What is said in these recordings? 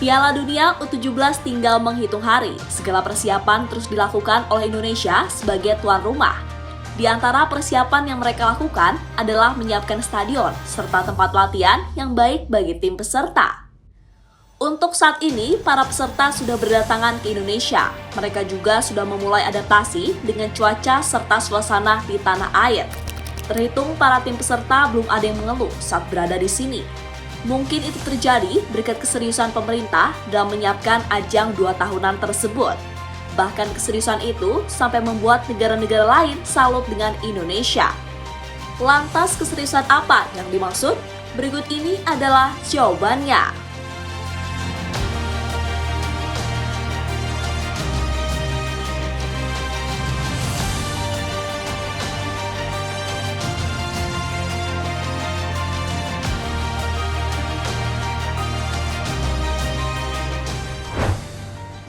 Piala Dunia U17 tinggal menghitung hari. Segala persiapan terus dilakukan oleh Indonesia sebagai tuan rumah. Di antara persiapan yang mereka lakukan adalah menyiapkan stadion serta tempat latihan yang baik bagi tim peserta. Untuk saat ini, para peserta sudah berdatangan ke Indonesia. Mereka juga sudah memulai adaptasi dengan cuaca serta suasana di tanah air. Terhitung para tim peserta belum ada yang mengeluh saat berada di sini. Mungkin itu terjadi berkat keseriusan pemerintah dalam menyiapkan ajang 2 tahunan tersebut. Bahkan keseriusan itu sampai membuat negara-negara lain salut dengan Indonesia. Lantas keseriusan apa yang dimaksud? Berikut ini adalah jawabannya.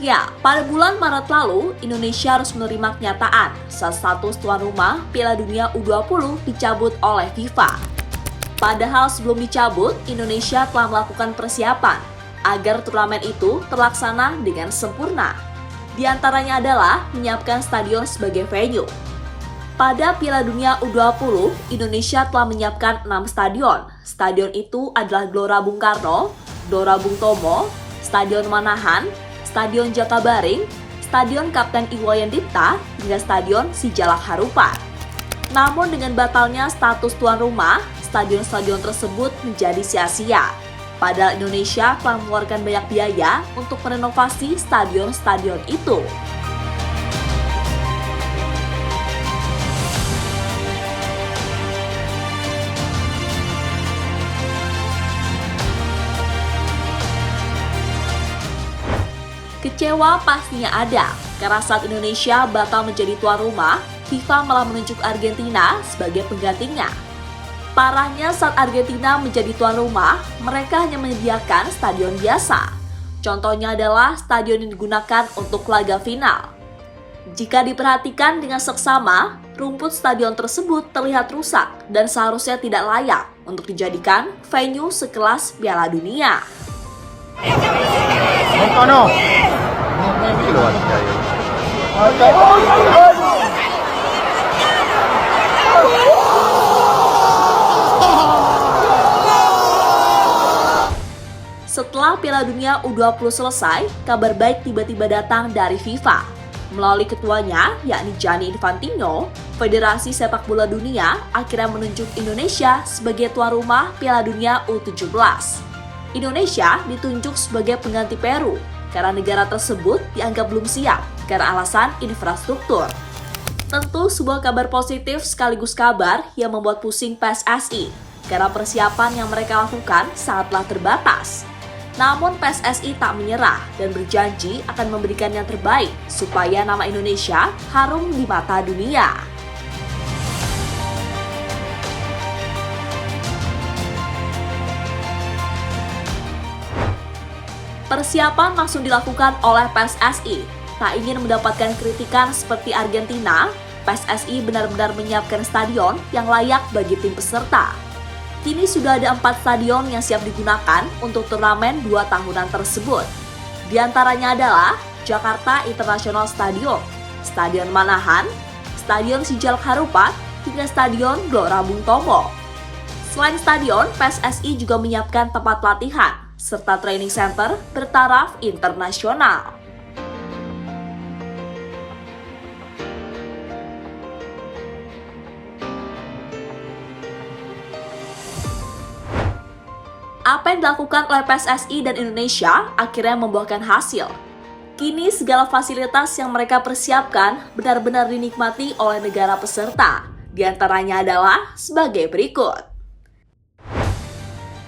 Ya, pada bulan Maret lalu, Indonesia harus menerima kenyataan saat status tuan rumah Piala Dunia U20 dicabut oleh FIFA. Padahal sebelum dicabut, Indonesia telah melakukan persiapan agar turnamen itu terlaksana dengan sempurna. Di antaranya adalah menyiapkan stadion sebagai venue. Pada Piala Dunia U20, Indonesia telah menyiapkan 6 stadion. Stadion itu adalah Gelora Bung Karno, Gelora Bung Tomo, Stadion Manahan, Stadion Jakabaring, Stadion Kapten Iwayan Dipta, hingga Stadion Sijalak Harupat. Namun dengan batalnya status tuan rumah, stadion-stadion tersebut menjadi sia-sia. Padahal Indonesia telah mengeluarkan banyak biaya untuk merenovasi stadion-stadion itu. Kecewa pastinya ada, karena saat Indonesia batal menjadi tuan rumah, FIFA malah menunjuk Argentina sebagai penggantinya. Parahnya saat Argentina menjadi tuan rumah, mereka hanya menyediakan stadion biasa. Contohnya adalah stadion yang digunakan untuk laga final. Jika diperhatikan dengan seksama, rumput stadion tersebut terlihat rusak dan seharusnya tidak layak untuk dijadikan venue sekelas Piala Dunia. Setelah Piala Dunia U20 selesai, kabar baik tiba-tiba datang dari FIFA. Melalui ketuanya, yakni Gianni Infantino, Federasi Sepak Bola Dunia akhirnya menunjuk Indonesia sebagai tuan rumah Piala Dunia U17. Indonesia ditunjuk sebagai pengganti Peru karena negara tersebut dianggap belum siap karena alasan infrastruktur. Tentu sebuah kabar positif sekaligus kabar yang membuat pusing PSSI karena persiapan yang mereka lakukan sangatlah terbatas. Namun PSSI tak menyerah dan berjanji akan memberikan yang terbaik supaya nama Indonesia harum di mata dunia. Persiapan langsung dilakukan oleh PSSI. Tak ingin mendapatkan kritikan seperti Argentina, PSSI benar-benar menyiapkan stadion yang layak bagi tim peserta. Kini sudah ada 4 stadion yang siap digunakan untuk turnamen 2 tahunan tersebut. Di antaranya adalah Jakarta International Stadium, Stadion Manahan, Stadion Sijalak Harupat, hingga Stadion Gelora Bung Tomo. Selain stadion, PSSI juga menyiapkan tempat latihan serta training center bertaraf internasional. Apa yang dilakukan oleh PSSI dan Indonesia akhirnya membuahkan hasil. Kini segala fasilitas yang mereka persiapkan benar-benar dinikmati oleh negara peserta. Di antaranya adalah sebagai berikut.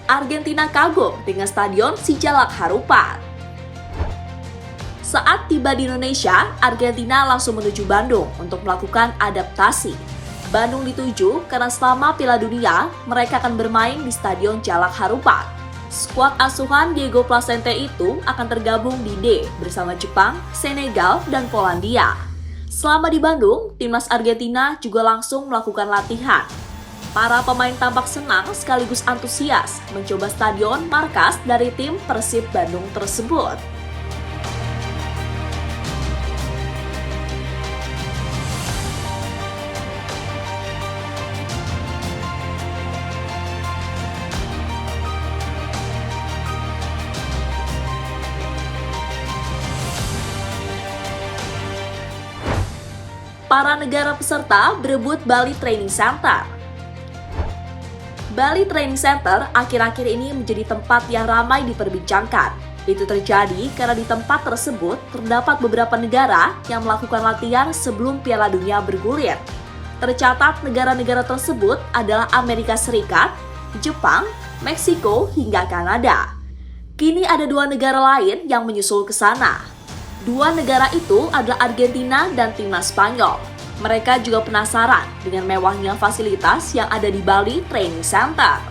Argentina kagum dengan Stadion Sijalak Harupat. Saat tiba di Indonesia, Argentina langsung menuju Bandung untuk melakukan adaptasi. Bandung dituju karena selama Piala Dunia, mereka akan bermain di Stadion Jalak Harupat. Skuad asuhan Diego Placente itu akan tergabung di D bersama Jepang, Senegal, dan Polandia. Selama di Bandung, timnas Argentina juga langsung melakukan latihan. Para pemain tampak senang sekaligus antusias mencoba stadion markas dari tim Persib Bandung tersebut. Para negara peserta berebut Bali Training Center. Bali Training Center akhir-akhir ini menjadi tempat yang ramai diperbincangkan. Itu terjadi karena di tempat tersebut terdapat beberapa negara yang melakukan latihan sebelum Piala Dunia bergulir. Tercatat negara-negara tersebut adalah Amerika Serikat, Jepang, Meksiko, hingga Kanada. Kini ada 2 negara lain yang menyusul ke sana. 2 negara itu adalah Argentina dan timnas Spanyol. Mereka juga penasaran dengan mewahnya fasilitas yang ada di Bali Training Center.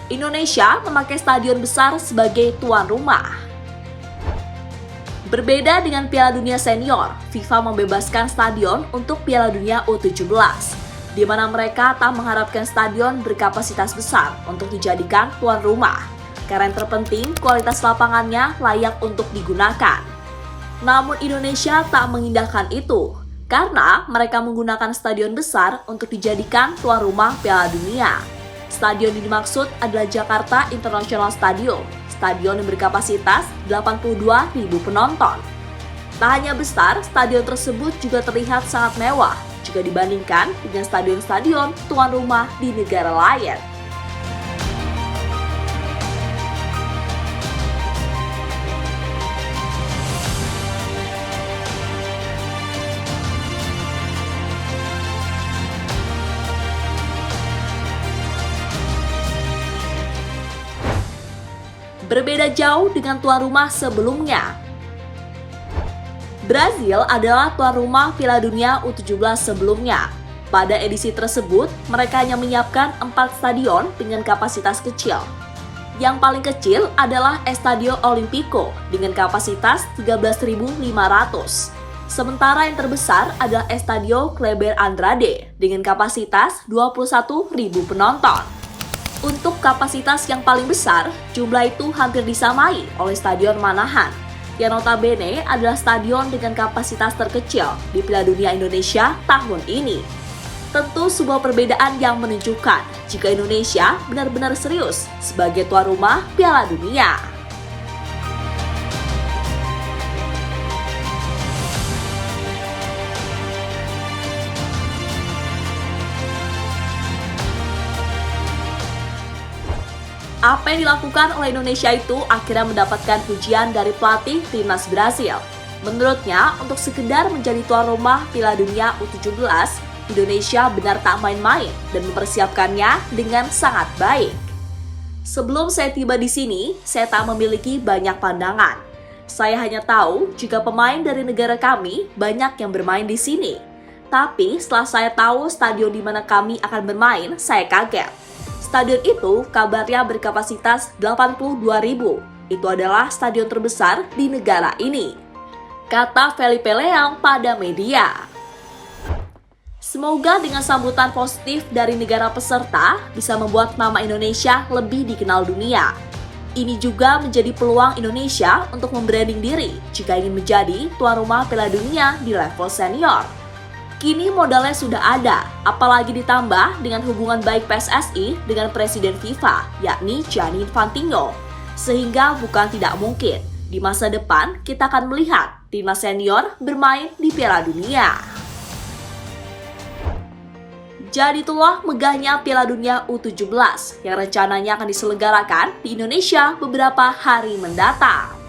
Indonesia memakai stadion besar sebagai tuan rumah. Berbeda dengan Piala Dunia Senior, FIFA membebaskan stadion untuk Piala Dunia U17, di mana mereka tak mengharapkan stadion berkapasitas besar untuk dijadikan tuan rumah, karena yang terpenting kualitas lapangannya layak untuk digunakan. Namun Indonesia tak mengindahkan itu, karena mereka menggunakan stadion besar untuk dijadikan tuan rumah Piala Dunia. Stadion yang dimaksud adalah Jakarta International Stadium, stadion yang berkapasitas 82.000 penonton. Tak hanya besar, stadion tersebut juga terlihat sangat mewah jika dibandingkan dengan stadion-stadion tuan rumah di negara lain. Berbeda jauh dengan tuan rumah sebelumnya. Brazil adalah tuan rumah Piala Dunia U17 sebelumnya. Pada edisi tersebut, mereka hanya menyiapkan 4 stadion dengan kapasitas kecil. Yang paling kecil adalah Estadio Olimpico dengan kapasitas 13.500. Sementara yang terbesar adalah Estadio Kleber Andrade dengan kapasitas 21.000 penonton. Untuk kapasitas yang paling besar, jumlah itu hampir disamai oleh Stadion Manahan, yang notabene adalah stadion dengan kapasitas terkecil di Piala Dunia Indonesia tahun ini. Tentu sebuah perbedaan yang menunjukkan jika Indonesia benar-benar serius sebagai tuan rumah Piala Dunia. Apa yang dilakukan oleh Indonesia itu akhirnya mendapatkan pujian dari pelatih timnas Brasil. Menurutnya, untuk sekedar menjadi tuan rumah Piala Dunia U17, Indonesia benar tak main-main dan mempersiapkannya dengan sangat baik. Sebelum saya tiba di sini, saya tak memiliki banyak pandangan. Saya hanya tahu jika pemain dari negara kami banyak yang bermain di sini. Tapi setelah saya tahu stadion di mana kami akan bermain, saya kaget. Stadion itu kabarnya berkapasitas 82.000. Itu adalah stadion terbesar di negara ini, kata Felipe Leão pada media. Semoga dengan sambutan positif dari negara peserta bisa membuat nama Indonesia lebih dikenal dunia. Ini juga menjadi peluang Indonesia untuk membranding diri jika ingin menjadi tuan rumah Piala Dunia di level senior. Kini modalnya sudah ada, apalagi ditambah dengan hubungan baik PSSI dengan Presiden FIFA, yakni Gianni Infantino. Sehingga bukan tidak mungkin, di masa depan kita akan melihat timnas senior bermain di Piala Dunia. Jadi itulah megahnya Piala Dunia U17 yang rencananya akan diselenggarakan di Indonesia beberapa hari mendatang.